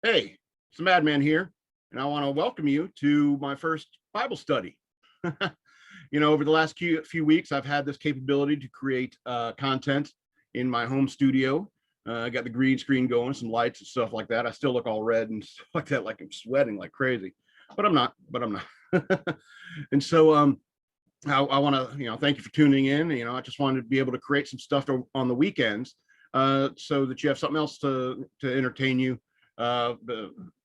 Hey, it's the Madman here, and I want to welcome you to my first Bible study. Over the last few weeks, I've had this capability to create content in my home studio. I got the green screen going, some lights and stuff like that. I still look all red and stuff like that, like I'm sweating like crazy, but I'm not. And so, I want to, thank you for tuning in. I just wanted to be able to create some stuff on the weekends, so that you have something else to entertain you, uh,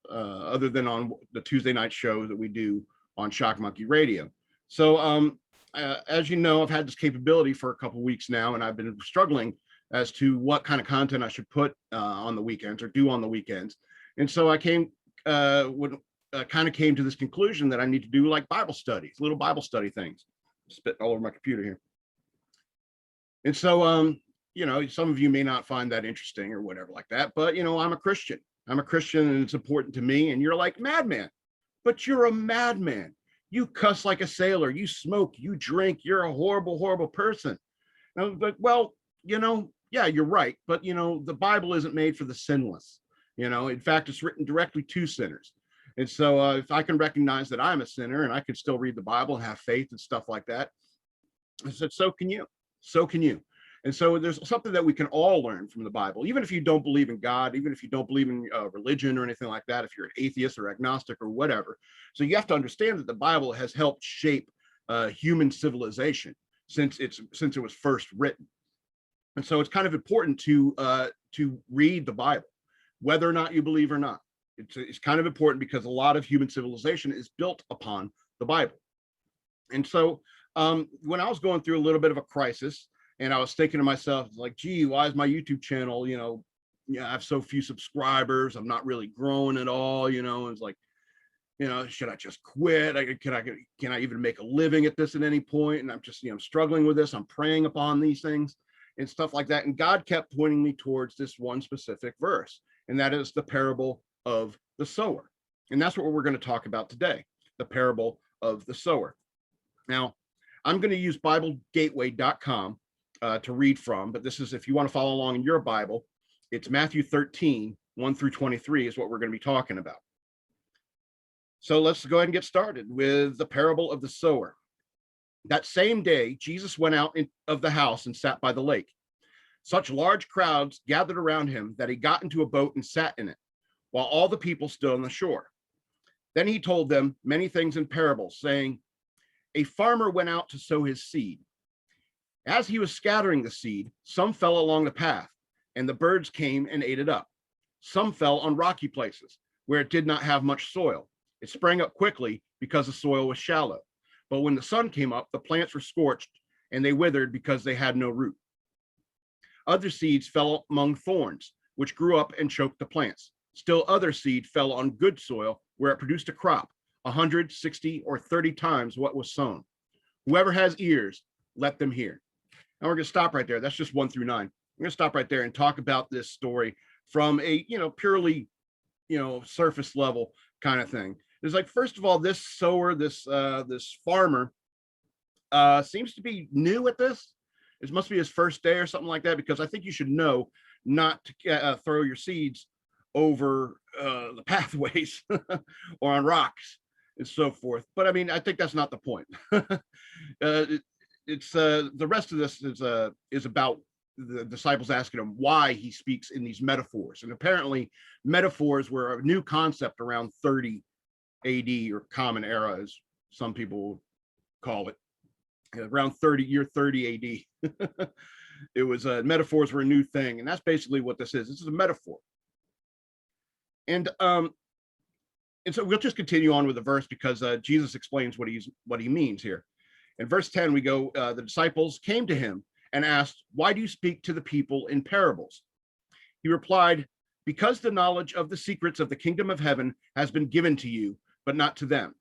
other than on the Tuesday night show that we do on Shock Monkey Radio. So, as you know, I've had this capability for a couple of weeks now, and I've been struggling as to what kind of content I should put on the weekends or do on the weekends. And so I kind of came to this conclusion that I need to do like Bible studies, little Bible study things. Spit all over my computer here. And so, some of you may not find that interesting or whatever like that, but I'm a Christian. I'm a Christian and it's important to me. And you're like, madman, but you're a madman. You cuss like a sailor, you smoke, you drink, you're a horrible, horrible person. And I was like, well, yeah, you're right. But the Bible isn't made for the sinless. In fact, it's written directly to sinners. And so if I can recognize that I'm a sinner and I can still read the Bible and have faith and stuff like that, I said, so can you. So can you. And so there's something that we can all learn from the Bible, even if you don't believe in God, even if you don't believe in religion or anything like that, if you're an atheist or agnostic or whatever. So you have to understand that the Bible has helped shape human civilization since it was first written. And so it's kind of important to read the Bible, whether or not you believe or not. It's kind of important because a lot of human civilization is built upon the Bible. And so when I was going through a little bit of a crisis, and I was thinking to myself, like, gee, why is my YouTube channel, I have so few subscribers. I'm not really growing at all. It's like, should I just quit? Can I even make a living at this at any point? And I'm just, struggling with this. I'm praying upon these things and stuff like that. And God kept pointing me towards this one specific verse, and that is the parable of the sower. And that's what we're going to talk about today, the parable of the sower. Now, I'm going to use BibleGateway.com to read from, but this is, if you want to follow along in your Bible, it's Matthew 13, 1 through 23 is what we're going to be talking about. So let's go ahead and get started with the parable of the sower. That same day, Jesus went out of the house and sat by the lake. Such large crowds gathered around him that he got into a boat and sat in it, while all the people stood on the shore. Then he told them many things in parables, saying, a farmer went out to sow his seed. As he was scattering the seed, some fell along the path, and the birds came and ate it up. Some fell on rocky places, where it did not have much soil. It sprang up quickly because the soil was shallow. But when the sun came up, the plants were scorched, and they withered because they had no root. Other seeds fell among thorns, which grew up and choked the plants. Still other seed fell on good soil, where it produced a crop, 100, 60, or 30 times what was sown. Whoever has ears, let them hear. And we're going to stop right there. That's just 1 through 9. I'm going to stop right there and talk about this story from a, purely, surface level kind of thing. It's like, first of all, this sower, this farmer seems to be new at this. It must be his first day or something like that, because I think you should know not to throw your seeds over the pathways or on rocks and so forth. But I mean, I think that's not the point. It's the rest of this is about the disciples asking him why he speaks in these metaphors. And apparently metaphors were a new concept around 30 AD, or Common Era, as some people call it, around 30 AD. It was metaphors were a new thing. And that's basically what this is. This is a metaphor. And so we'll just continue on with the verse, because Jesus explains what he means here. In verse 10, we go, the disciples came to him and asked, why do you speak to the people in parables? He replied, because the knowledge of the secrets of the kingdom of heaven has been given to you, but not to them.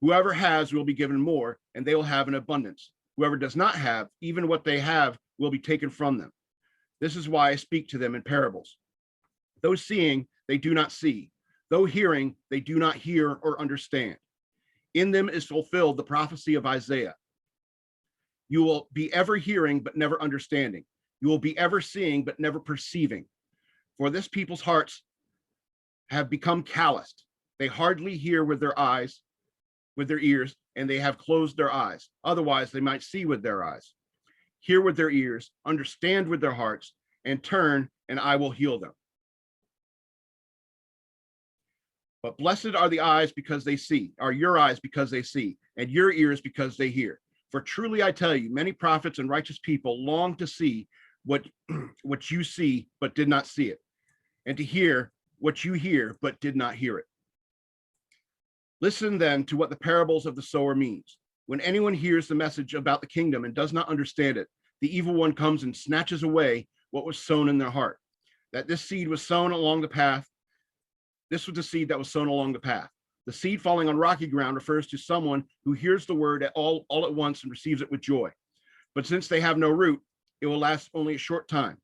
Whoever has will be given more, and they will have an abundance. Whoever does not have, even what they have will be taken from them. This is why I speak to them in parables. Though seeing, they do not see. Though hearing, they do not hear or understand. In them is fulfilled the prophecy of Isaiah. You will be ever hearing, but never understanding. You will be ever seeing, but never perceiving. For this people's hearts have become calloused. They hardly hear with their eyes, with their ears, and they have closed their eyes. Otherwise, they might see with their eyes, hear with their ears, understand with their hearts, and turn, and I will heal them. But blessed are the eyes because they see, are your eyes because they see, and your ears because they hear. For truly I tell you, many prophets and righteous people long to see what you see, but did not see it, and to hear what you hear, but did not hear it. Listen then to what the parables of the sower means. When anyone hears the message about the kingdom and does not understand it, the evil one comes and snatches away what was sown in their heart. That this seed was sown along the path. This was the seed that was sown along the path. The seed falling on rocky ground refers to someone who hears the word all at once and receives it with joy. But since they have no root, it will last only a short time.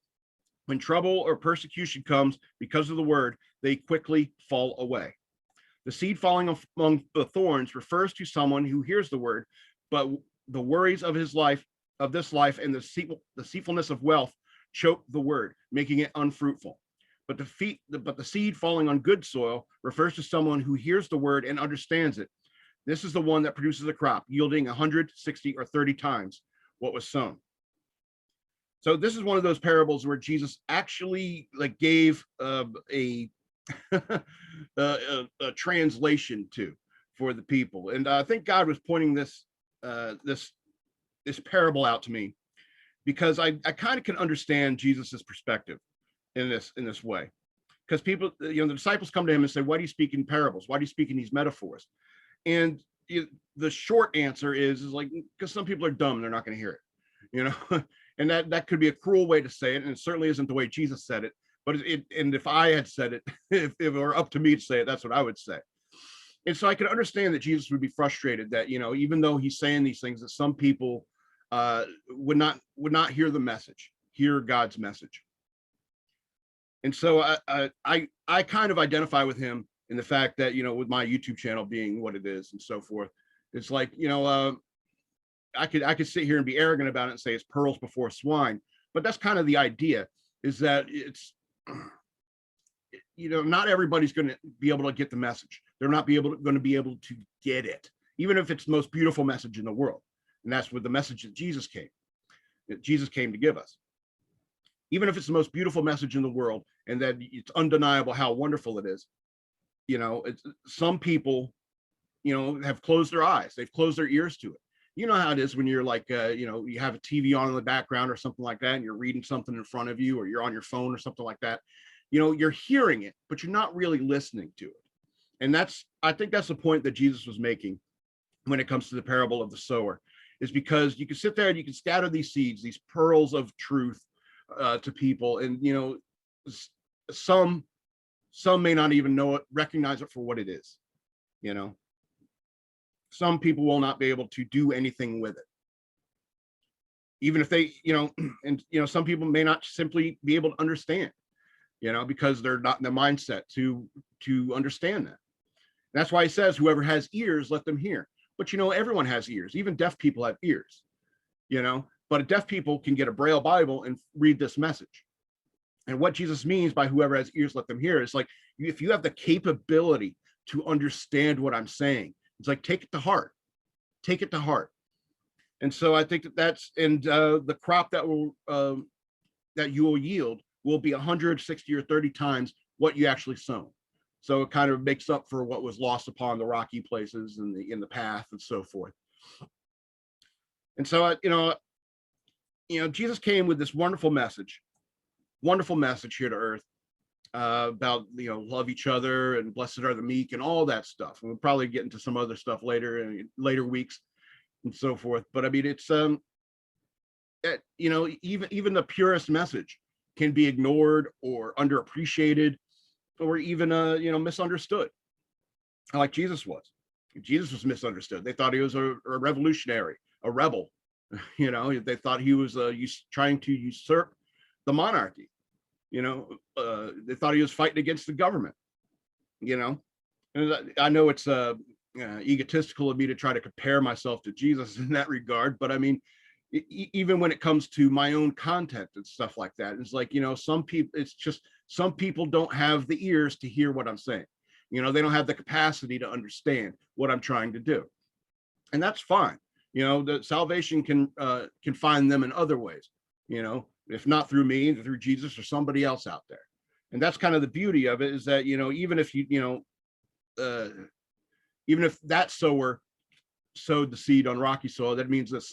When trouble or persecution comes because of the word, they quickly fall away. The seed falling among the thorns refers to someone who hears the word, but the worries of his life, of this life, and the deceitfulness of wealth choke the word, making it unfruitful. But the seed falling on good soil refers to someone who hears the word and understands it. This is the one that produces a crop, yielding 100, 60, or 30 times what was sown. So this is one of those parables where Jesus actually gave a translation for the people, and I think God was pointing this parable out to me because I kind of can understand Jesus's perspective in this way, because people, the disciples come to him and say, "Why do you speak in parables? Why do you speak in these metaphors?" And the short answer is like, because some people are dumb, they're not going to hear it, and that could be a cruel way to say it, and it certainly isn't the way Jesus said it. But and if I had said it, if it were up to me to say it, that's what I would say. And so I could understand that Jesus would be frustrated that, even though he's saying these things, that some people would not hear the message, hear God's message. And so I kind of identify with him in the fact that, with my YouTube channel being what it is and so forth, it's like, I could sit here and be arrogant about it and say it's pearls before swine, but that's kind of the idea, is that it's, not everybody's going to be able to get the message. They're not going to be able to get it, even if it's the most beautiful message in the world. And that's with the message that Jesus came to give us. Even if it's the most beautiful message in the world, and that it's undeniable how wonderful it is, some people, have closed their eyes. They've closed their ears to it. You know how it is when you're like, you have a TV on in the background or something like that, and you're reading something in front of you, or you're on your phone or something like that. You're hearing it, but you're not really listening to it. And I think that's the point that Jesus was making when it comes to the parable of the sower, is because you can sit there and you can scatter these seeds, these pearls of truth to people. And, some may not even know it, recognize it for what it is. Some people will not be able to do anything with it, even if they, and some people may not simply be able to understand, because they're not in the mindset to understand that. And that's why he says, whoever has ears, let them hear. But everyone has ears. Even deaf people have ears, but deaf people can get a Braille Bible and read this message. And what Jesus means by whoever has ears, let them hear, is like, if you have the capability to understand what I'm saying, it's like, take it to heart. Take it to heart. And so I think that's, and the crop that you will yield will be 160 or 30 times what you actually sown. So it kind of makes up for what was lost upon the rocky places and in the path and so forth. And so, Jesus came with this wonderful message here to earth, about, love each other and blessed are the meek and all that stuff. And we'll probably get into some other stuff later in later weeks and so forth. But I mean, it's, even the purest message can be ignored or underappreciated, or even, misunderstood, like Jesus was. Jesus was misunderstood. They thought he was a revolutionary, a rebel. They thought he was trying to usurp the monarchy. They thought he was fighting against the government. And I know it's egotistical of me to try to compare myself to Jesus in that regard, but I mean, even when it comes to my own content and stuff like that. It's like, some people, it's just some people don't have the ears to hear what I'm saying. They don't have the capacity to understand what I'm trying to do. And that's fine. The salvation can find them in other ways, if not through me, through Jesus or somebody else out there. And that's kind of the beauty of it, is that, even if even if that sower sowed the seed on rocky soil, that means that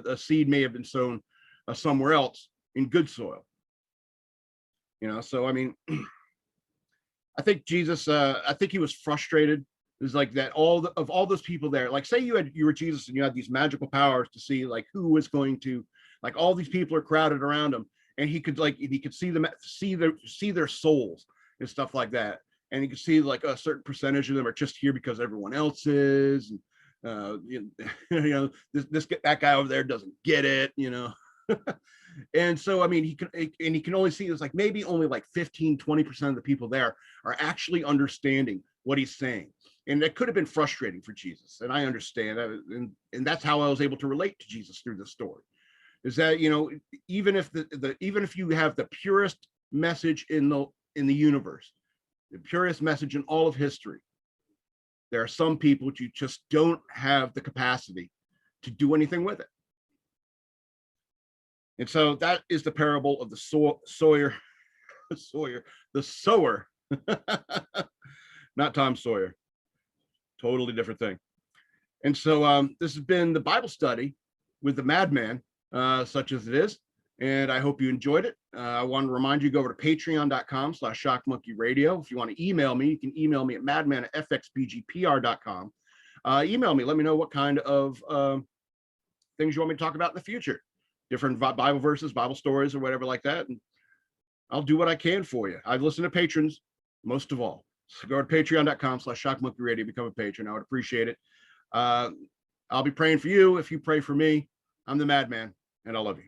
a seed may have been sown somewhere else in good soil. So I mean, I think Jesus, I think he was frustrated. It was like that of all those people there, like say you were Jesus and you had these magical powers to see like who was going to, like all these people are crowded around him, and he could see them, see their souls and stuff like that. And you could see like a certain percentage of them are just here because everyone else is. And, that guy over there doesn't get it, And so, I mean, he can only see it's like maybe only like 15-20% of the people there are actually understanding what he's saying. And that could have been frustrating for Jesus. And I understand that. And that's how I was able to relate to Jesus through the story, is that, even if even if you have the purest message in the universe, the purest message in all of history, there are some people you just don't have the capacity to do anything with it. And so that is the parable of the sower, not Tom Sawyer, totally different thing. And so this has been the Bible study with the madman, such as it is. And I hope you enjoyed it. I want to remind you, go over to patreon.com/shockmonkeyradio. If you want to email me, you can email me at madman@fxbgpr.com. Email me, let me know what kind of things you want me to talk about in the future, different Bible verses, Bible stories, or whatever like that. And I'll do what I can for you. I listen to patrons most of all. So go to patreon.com/shockmonkeyradio, become a patron. I would appreciate it. I'll be praying for you if you pray for me. I'm the madman, and I love you.